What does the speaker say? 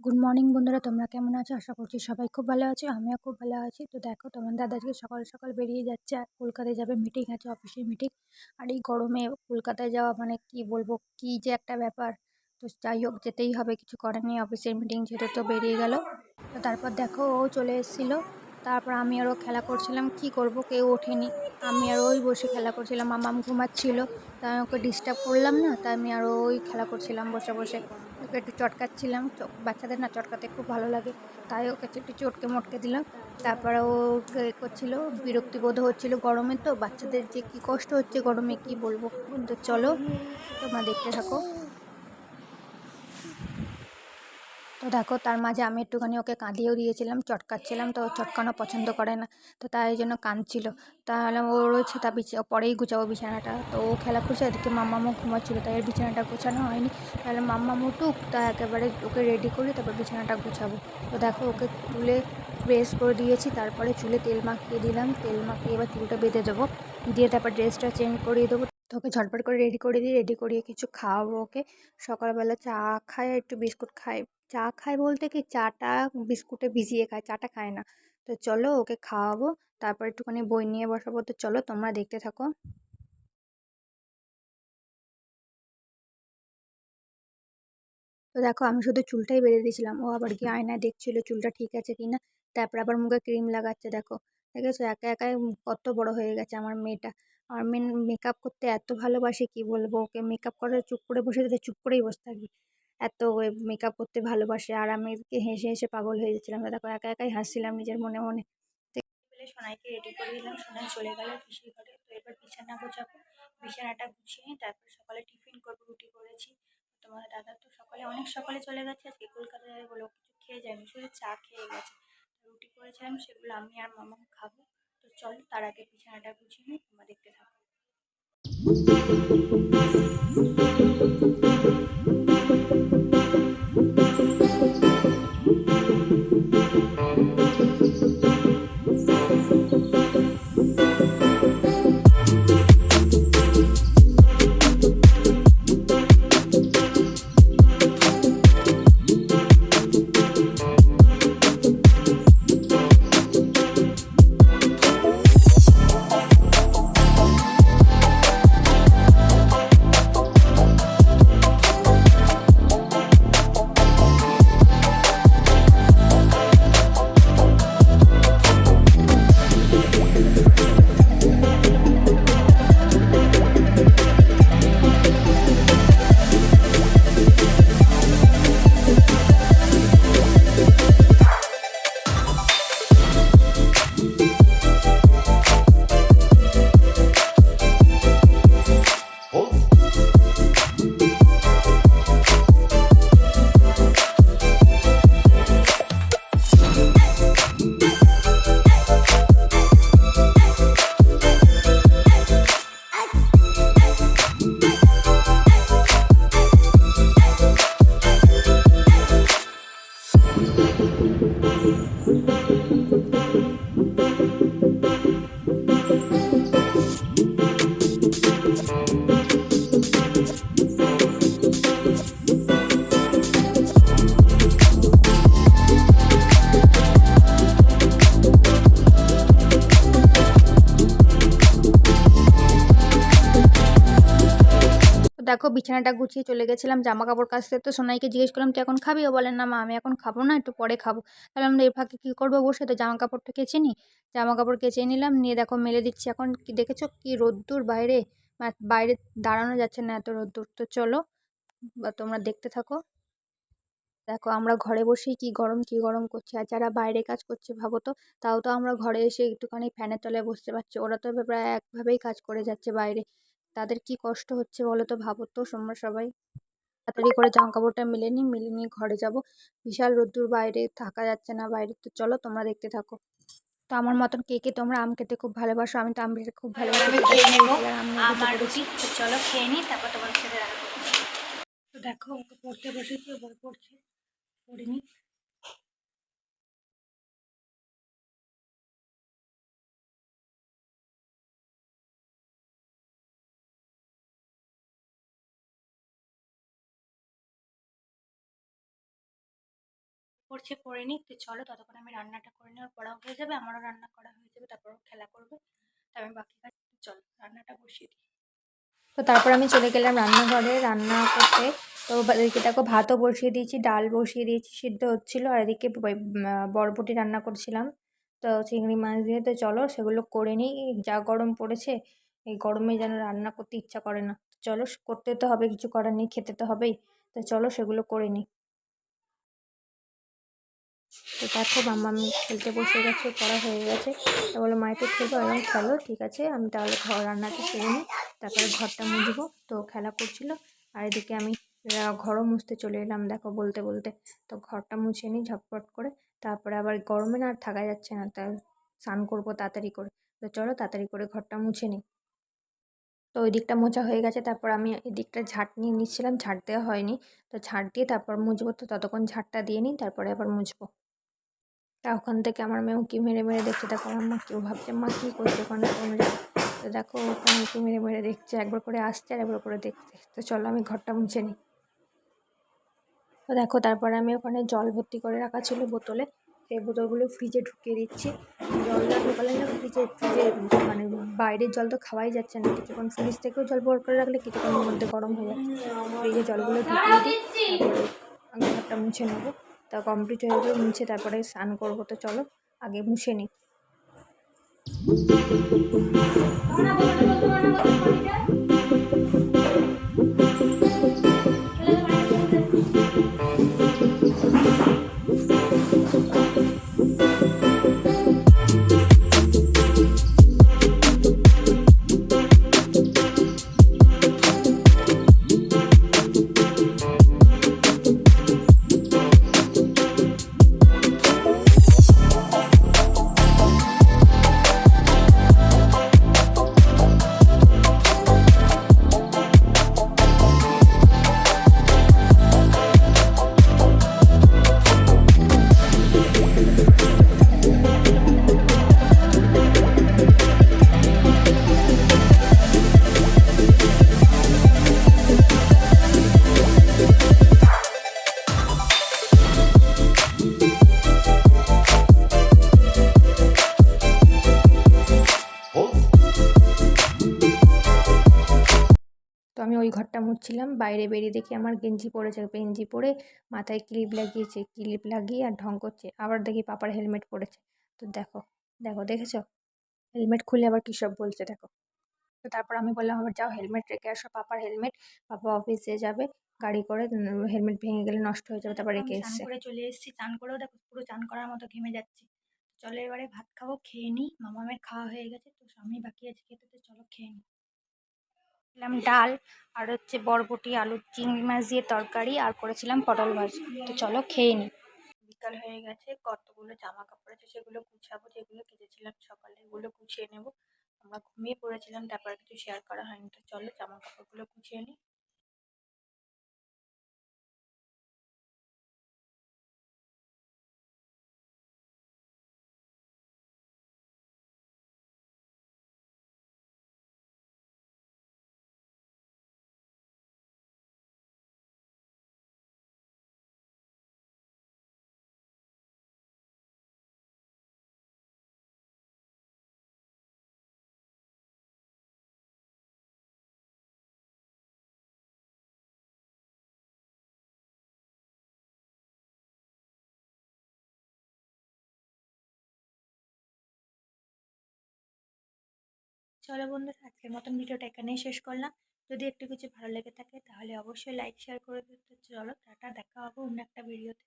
Good morning বন্ধুরা, তোমরা কেমন আছো? আশা করছি সবাই খুব ভালো আছো। আমিও খুব ভালো আছি। তো দেখো, তোমার দাদা আজকে সকাল সকাল বেরিয়ে যাচ্ছে, আর কলকাতায় যাবে, মিটিং আছে, অফিসের মিটিং। আর এই গরমে কলকাতায় যাওয়া মানে কি বলবো, কি যে একটা ব্যাপার। তো যাই হোক, যেতেই হবে, কিছু করার নেই, অফিসের মিটিং যেহেতু। তো বেরিয়ে গেল। তো তারপর দেখো, ও চলে এসেছিলো। তারপর আমি আরও খেলা করছিলাম, কি করব, কেউ ওঠেনি। আমি আর ওই বসে খেলা করছিলাম, মামাম ঘুমাচ্ছিল। তাই আমি ওকে ডিস্টার্ব করলাম না, তাই আমি আরও ওই খেলা করছিলাম বসে বসে। ওকে একটু চটকাচ্ছিলাম, বাচ্চাদের না চটকাতে খুব ভালো লাগে। তাই ওকে একটু চটকে মটকে দিলাম। তারপরে ও করছিল, বিরক্তিবোধ হচ্ছিল, গরমে তো বাচ্চাদের যে কি কষ্ট হচ্ছে গরমে, কি বলবো। তো চলো, তোমরা দেখতে থাকো। তো দেখো, তার মাঝে আমি একটুখানি ওকে কাঁদিয়েও দিয়েছিলাম, চটকাচ্ছিলাম। তো ও চটকানো পছন্দ করে না, তো তাই জন্য কাঁদছিল। তাহলে ও রয়েছে, তা পরেই গুছাবো বিছানাটা। তো ও খেলা করছে, এদিকে মাম্মামও ঘুমাচ্ছিল, তাই এর বিছানাটা গোছানো হয়নি। তাহলে মাম্মাম উঠুক, তা একেবারে ওকে রেডি করি, তারপর বিছানাটা গুছাবো। তো দেখো, ওকে তুলে ফ্রেশ করে দিয়েছি, তারপরে চুলে তেল মাখিয়ে দিলাম। তেল মাখিয়ে এবার চুলটা বেঁধে দেবো, দিয়ে তারপর ড্রেসটা চেঞ্জ করিয়ে দেবো। তো ওকে ঝটপট করে রেডি করে দিই, রেডি করিয়ে কিছু খাওয়াবো ওকে। সকালবেলা চা খায়, একটু বিস্কুট খায়। চা খায় বলতে কি, চাটা বিস্কুটে ভিজিয়ে খায়, চাটা খায় না। তো চলো, ওকে খাওয়াবো, তারপর একটুখানি বই নিয়ে বসাবো। তো চলো, তোমরা দেখতে থাকো। তো দেখো, আমি শুধু চুলটাই বেঁধে দিয়েছিলাম, ও আবার গিয়ে আয়নায় দেখছিল চুলটা ঠিক আছে কিনা। তারপর আবার মুখে ক্রিম লাগাচ্ছে। দেখো, দেখেছো, একা একাই কত বড় হয়ে গেছে আমার মেয়েটা। আমার মেন মেকআপ করতে এত ভালোবাসে, কি বলবো। ওকে মেকআপ করে চুপ করে বসে দিতে, চুপ করেই বসে থাকবে, এত মেকআপ করতে ভালোবাসে। আর আমি এদিকে হেসে হেসে পাগল হয়ে যাচ্ছিলাম। তো দেখো, একা একাই হাসছিলাম নিজের মনে মনে। বলে সোনাইকে রেডি করে দিলাম, সোনাই চলে গেল পিসির ঘরে। তো এবার বিছানা গোছাবো, বিছানাটা গুছিয়ে নিই, তারপর সকালে টিফিন করবো। রুটি করেছি। তোমার দাদা তো সকালে, অনেক সকালে চলে গেছে, আজকে কলকাতা যাবে বলে ও কিছু খেয়ে যায়নি, শুধু চা খেয়ে গেছে। রুটি করেছিলাম, সেগুলো আমি আর মামা খাবো। তো চল, তার আগে বিছানাটা গুছিয়ে নিই, তোমরা দেখতে থাকো। তো দেখো, বিছানাটা গুছিয়ে চলে গেছিলাম জামা কাপড় কাচতে। তো সোনাইকে জিজ্ঞেস করলাম, তুই এখন খাবি? ও বলেন, না মা, আমি এখন খাবো না, একটু পরে খাবো। তাহলে আমরা এর ফাঁকে কী করবো, বসে তো জামা কাপড়টা কেচে নিই। জামা কাপড় কেচে নিলাম, নিয়ে দেখো মেলে দিচ্ছি। এখন কি দেখেছো, কি রোদ্দুর বাইরে, বাইরে দাঁড়ানো যাচ্ছে না, এত রোদ্দুর। তো চলো, বা তোমরা দেখতে থাকো। দেখো, আমরা ঘরে বসেই কি গরম, কি গরম করছে। আর যারা বাইরে কাজ করছে ভাবো তো, তাও তো আমরা ঘরে এসে একটুখানি ফ্যানের তলায় বসতে পারছি, ওরা তো প্রায় একভাবেই কাজ করে যাচ্ছে বাইরে। তাদের কি কষ্ট হচ্ছে বলো তো, ভাবো তো তোমরা সবাই। তাড়াতাড়ি করে জামা কাপড়টা মিলে নিয়ে ঘরে যাব। বিশাল রোদ্দুর, বাইরে থাকা যাচ্ছে না বাইরে। তো চলো, তোমরা দেখতে থাকো। তো আমার মতন কে কে তোমরা আম খেতে খুব ভালোবাসো? আমি তো আম খেতে খুব ভালোবাসি। আমি তো খেয়ে দেখো, নেবো বিকেলের আম নিয়ে বসে আমার পড়েছি। রুটি। তো চলো খেয়ে নিই, তারপর তোমার সাথে দেখা করছি। তো দেখো, ওকে পড়তে বসেছি, ও বই পড়ছে, পড়িনি। পড়ছে পড়ে নিই, তো চলো ততক্ষণ আমি রান্নাটা করে নিই, ওর পড়াও হয়ে যাবে, আমারও রান্না করা হয়ে যাবে, তারপর ও খেলা করবে, তারপর আমি বাকি কাজ। চলো রান্নাটা বসিয়ে দিই। তো তারপর আমি চলে গেলাম রান্নাঘরে রান্না করতে। তো এদিকে দেখো ভাতও বসিয়ে দিয়েছি, ডাল বসিয়ে দিয়েছি, সিদ্ধ হচ্ছিলো, আর এদিকে বরবটি রান্না করছিলাম, তো চিংড়ি মাছ দিয়ে। তো চলো সেগুলো করে নিই, যা গরম পড়েছে, এই গরমে যেন রান্না করতে ইচ্ছা করে না। চলো করতে তো হবে, কিছু করার নেই, খেতে তো হবেই। তো চলো সেগুলো করে নিই। তো দেখো মাম্মাম খেলতে বসে গেছে, পড়া হয়ে গেছে। তো বলো মা একটু খেলবো, এবং খেলো, ঠিক আছে আমি তাহলে রান্নাটা সেরে নিই, তারপরে ঘরটা মুছবো। তো খেলা করছিল, আর এদিকে আমি ঘরও মুছতে চলে এলাম দেখো বলতে বলতে। তো ঘরটা মুছে নিই ঝটপট করে, তারপরে আবার গরমে না আর থাকা যাচ্ছে না, তাই স্নান করবো তাড়াতাড়ি করে। তো চলো তাড়াতাড়ি করে ঘরটা মুছে নিই। তো ওই দিকটা মোছা হয়ে গেছে, তারপর আমি এদিকটা ঝাঁট নিয়ে নিচ্ছিলাম, ঝাঁট দেওয়া হয়নি। তো ঝাঁট দিয়ে তারপর মুছবো, তো ততক্ষণ ঝাঁটটা দিয়ে নিই, তারপরে আবার মুছবো। তা ওখান থেকে আমার মেয়ে উঁকি মেরে মেরে দেখছে, দেখো আমার মা কেউ ভাবছে মা কী করছে ওখানে তোমরা। তো দেখো ওখানে উঁকি মেরে মেরে দেখছে, একবার করে আসছে আর একবার করে দেখছে। তো চলো আমি ঘরটা মুছে নিই। তো দেখো তারপরে আমি ওখানে জল ভর্তি করে রাখা ছিল বোতলে, সেই বোতলগুলো ফ্রিজে ঢুকিয়ে দিচ্ছি। জল না ঢোকালে না ফ্রিজে ফ্রিজে মানে বাইরের জল তো খাওয়াই যাচ্ছে না, কিছুক্ষণ ফ্রিজ থেকেও জল ভর করে রাখলে কিছুক্ষণের মধ্যে গরম হয়ে যাচ্ছে। ফ্রিজে জলগুলো ঢুকিয়ে দিই, তারপরে আমি ঘরটা মুছে নেবো। তা কমপ্লিট হয়ে যাবে মুছে, তারপরে স্নান করবো। তো চলো আগে মুছে নিই। তো আমি ওই ঘরটা মুছছিলাম, বাইরে বেরিয়ে দেখি আমার গেঞ্জি পরেছে, গেঞ্জি পরে মাথায় ক্লিপ লাগিয়েছে, ক্লিপ লাগিয়ে আর ঢং করছে। আবার দেখি পাপার হেলমেট পরেছে। তো দেখো দেখো দেখেছো, হেলমেট খুলে আবার কী সব বলছে দেখো। তো তারপর আমি বললাম আবার যাও হেলমেট রেখে আসো, পাপার হেলমেট, পাপা অফিসে যাবে গাড়ি করে, হেলমেট ভেঙে গেলে নষ্ট হয়ে যাবে, তারপর দেখো রেখে আমি স্নান এসছে। করে চলে এসেছি, স্নান করেও দেখো পুরো চান করার মতো ঘেমে যাচ্ছি। চলো এবারে ভাত খাবো, খেয়ে নিই, মামামের খাওয়া হয়ে গেছে, তো আমি বাকি আছে খেতে, তো চলো খেয়ে নিই। খেলাম ডাল, আর হচ্ছে বরবটি আলু চিংড়ি মাছ দিয়ে তরকারি, আর করেছিলাম পটল ভাজি। তো চলো খেয়ে নিই। বিকাল হয়ে গেছে, কতগুলো জামা কাপড় আছে সেগুলো গুছাবো, যেগুলো কেচেছিলাম সকালে এগুলো গুছিয়ে নেব। আমরা ঘুমিয়ে পড়েছিলাম, তারপরে কিছু শেয়ার করা হয়নি। তো চলো জামা কাপড়গুলো গুছিয়ে নিই। চলো বন্ধুরা, আজকের মতন ভিডিওটা এখানেই শেষ করলাম। যদি একটু কিছু ভালো লেগে থাকে তাহলে অবশ্যই লাইক শেয়ার করে দিতে। চলো টাটা, দেখা হবে অন্য একটা ভিডিওতে।